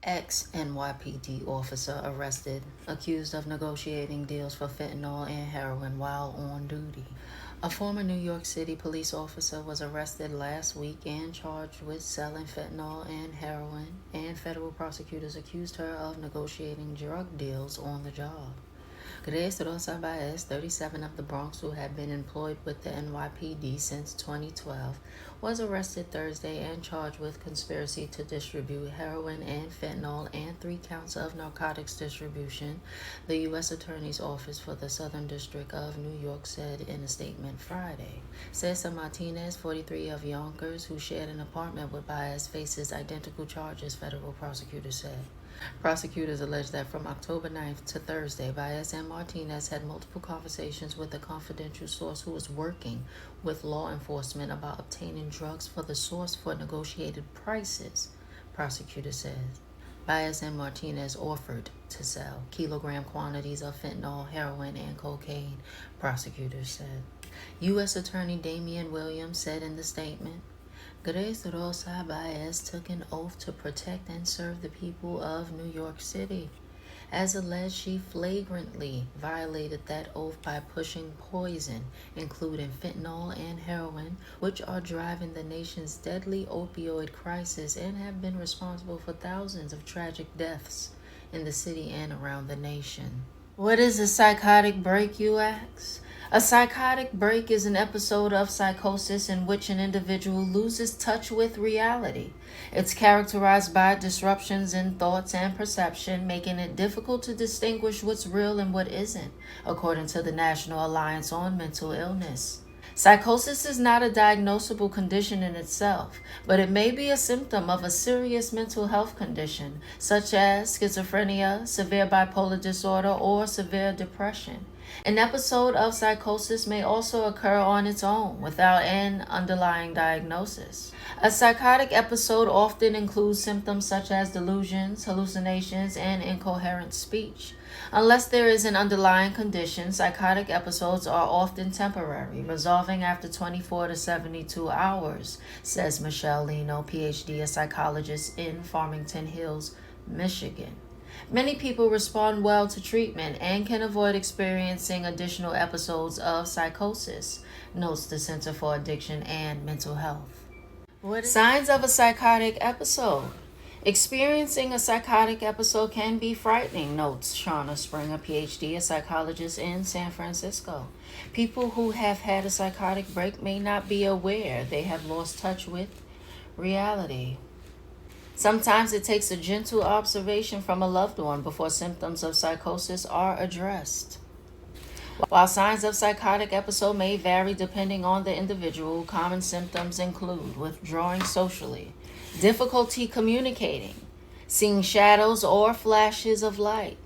Ex-NYPD officer arrested, accused of negotiating deals for fentanyl and heroin while on duty. A former New York City police officer was arrested last week and charged with selling fentanyl and heroin, and federal prosecutors accused her of negotiating drug deals on the job. Grace Rosa Baez, 37, of the Bronx, who had been employed with the NYPD since 2012, was arrested Thursday and charged with conspiracy to distribute heroin and fentanyl and 3 counts of narcotics distribution, the U.S. Attorney's Office for the Southern District of New York said in a statement Friday. Cesar Martinez, 43, of Yonkers, who shared an apartment with Baez, faces identical charges, federal prosecutors said. Prosecutors allege that from October 9th to Thursday, Baez and Martinez had multiple conversations with a confidential source who was working with law enforcement about obtaining drugs for the source for negotiated prices, prosecutors said. Baez and Martinez offered to sell kilogram quantities of fentanyl, heroin, and cocaine, prosecutors said. U.S. Attorney Damian Williams said in the statement, Grace Rosa Baez took an oath to protect and serve the people of New York City. As alleged, she flagrantly violated that oath by pushing poison, including fentanyl and heroin, which are driving the nation's deadly opioid crisis and have been responsible for thousands of tragic deaths in the city and around the nation. What is a psychotic break, you ask? A psychotic break is an episode of psychosis in which an individual loses touch with reality. It's characterized by disruptions in thoughts and perception, making it difficult to distinguish what's real and what isn't, according to the National Alliance on Mental Illness. Psychosis is not a diagnosable condition in itself, but it may be a symptom of a serious mental health condition, such as schizophrenia, severe bipolar disorder, or severe depression. An episode of psychosis may also occur on its own without an underlying diagnosis. A psychotic episode often includes symptoms such as delusions, hallucinations, and incoherent speech. Unless there is an underlying condition, psychotic episodes are often temporary, resolving after 24 to 72 hours, says Michelle Lino, PhD, a psychologist in Farmington Hills, Michigan. Many people respond well to treatment and can avoid experiencing additional episodes of psychosis, notes the Center for Addiction and Mental Health. Signs of a psychotic episode. Experiencing a psychotic episode can be frightening, notes Shauna Springer, PhD, a psychologist in San Francisco. People who have had a psychotic break may not be aware they have lost touch with reality. Sometimes it takes a gentle observation from a loved one before symptoms of psychosis are addressed. While signs of psychotic episode may vary depending on the individual, common symptoms include withdrawing socially, difficulty communicating, seeing shadows or flashes of light,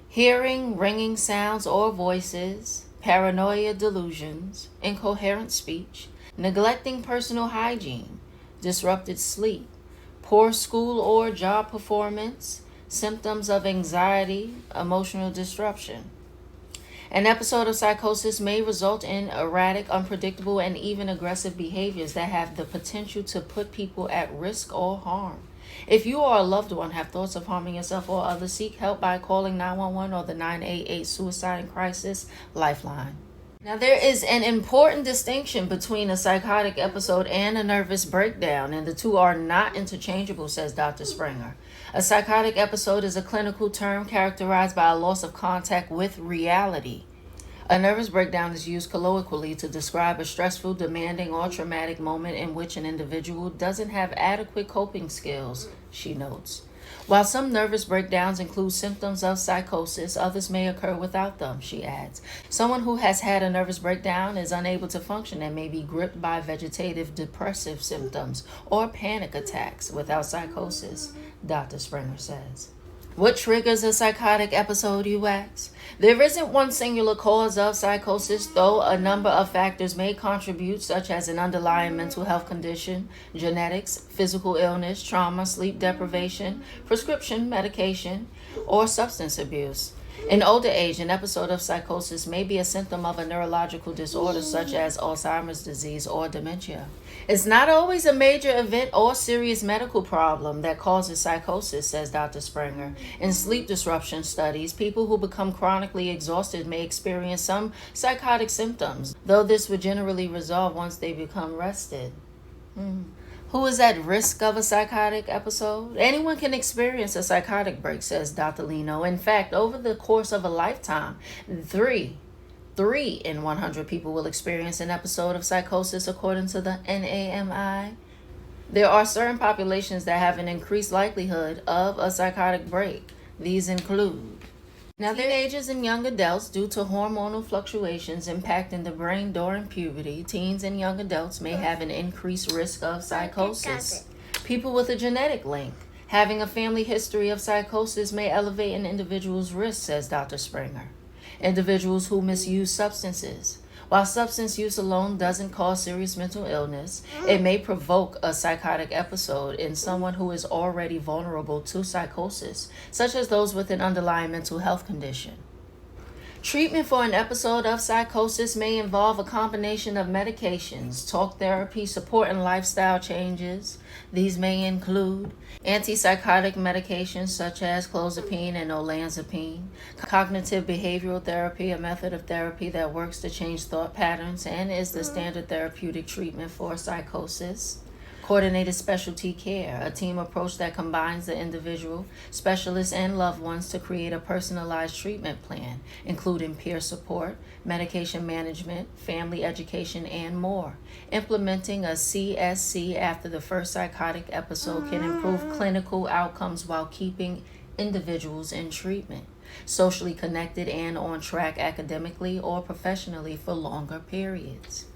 hearing ringing sounds or voices, paranoia delusions, incoherent speech, neglecting personal hygiene, disrupted sleep, poor school or job performance, symptoms of anxiety, emotional disruption. An episode of psychosis may result in erratic, unpredictable, and even aggressive behaviors that have the potential to put people at risk or harm. If you or a loved one have thoughts of harming yourself or others, seek help by calling 911 or the 988 Suicide and Crisis Lifeline. Now, there is an important distinction between a psychotic episode and a nervous breakdown, and the two are not interchangeable, says Dr. Springer. A psychotic episode is a clinical term characterized by a loss of contact with reality. A nervous breakdown is used colloquially to describe a stressful, demanding, or traumatic moment in which an individual doesn't have adequate coping skills, she notes. While some nervous breakdowns include symptoms of psychosis, others may occur without them, she adds. Someone who has had a nervous breakdown is unable to function and may be gripped by vegetative depressive symptoms or panic attacks without psychosis, Dr. Springer says. What triggers a psychotic episode, you ask? There isn't one singular cause of psychosis, though a number of factors may contribute, such as an underlying mental health condition, genetics, physical illness, trauma, sleep deprivation, prescription medication, or substance abuse. In older age, an episode of psychosis may be a symptom of a neurological disorder such as Alzheimer's disease or dementia. It's not always a major event or serious medical problem that causes psychosis, says Dr. Springer. In sleep disruption studies, people who become chronically exhausted may experience some psychotic symptoms, though this would generally resolve once they become rested. Who is at risk of a psychotic episode? Anyone can experience a psychotic break, says Dr. Lino. In fact, over the course of a lifetime, three in 100 people will experience an episode of psychosis, according to the NAMI. There are certain populations that have an increased likelihood of a psychotic break. These include teenagers and young adults. Due to hormonal fluctuations impacting the brain during puberty, teens and young adults may have an increased risk of psychosis. People with a genetic link. Having a family history of psychosis may elevate an individual's risk, says Dr. Springer. Individuals who misuse substances. While substance use alone doesn't cause serious mental illness, it may provoke a psychotic episode in someone who is already vulnerable to psychosis, such as those with an underlying mental health condition. Treatment for an episode of psychosis may involve a combination of medications, talk therapy, support, and lifestyle changes. These may include antipsychotic medications such as clozapine and olanzapine, cognitive behavioral therapy, a method of therapy that works to change thought patterns and is the standard therapeutic treatment for psychosis. Coordinated specialty care, a team approach that combines the individual, specialists, and loved ones to create a personalized treatment plan, including peer support, medication management, family education, and more. Implementing a CSC after the first psychotic episode can improve clinical outcomes while keeping individuals in treatment, socially connected and on track academically or professionally for longer periods.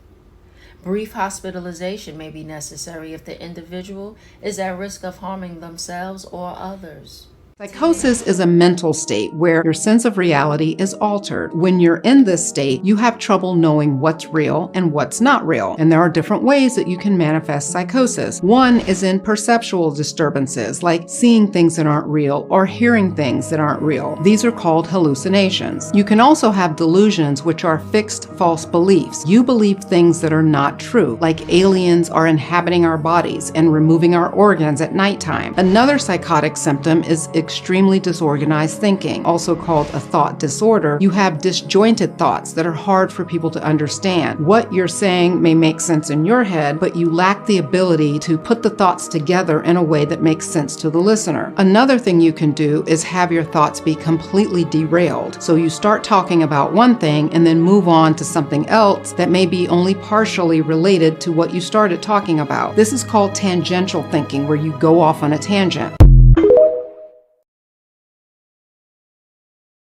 Brief hospitalization may be necessary if the individual is at risk of harming themselves or others. Psychosis is a mental state where your sense of reality is altered. When you're in this state, you have trouble knowing what's real and what's not real. And there are different ways that you can manifest psychosis. One is in perceptual disturbances, like seeing things that aren't real or hearing things that aren't real. These are called hallucinations. You can also have delusions, which are fixed false beliefs. You believe things that are not true, like aliens are inhabiting our bodies and removing our organs at nighttime. Another psychotic symptom is extremely disorganized thinking, also called a thought disorder. You have disjointed thoughts that are hard for people to understand. What you're saying may make sense in your head, but you lack the ability to put the thoughts together in a way that makes sense to the listener. Another thing you can do is have your thoughts be completely derailed. So you start talking about one thing and then move on to something else that may be only partially related to what you started talking about. This is called tangential thinking, where you go off on a tangent.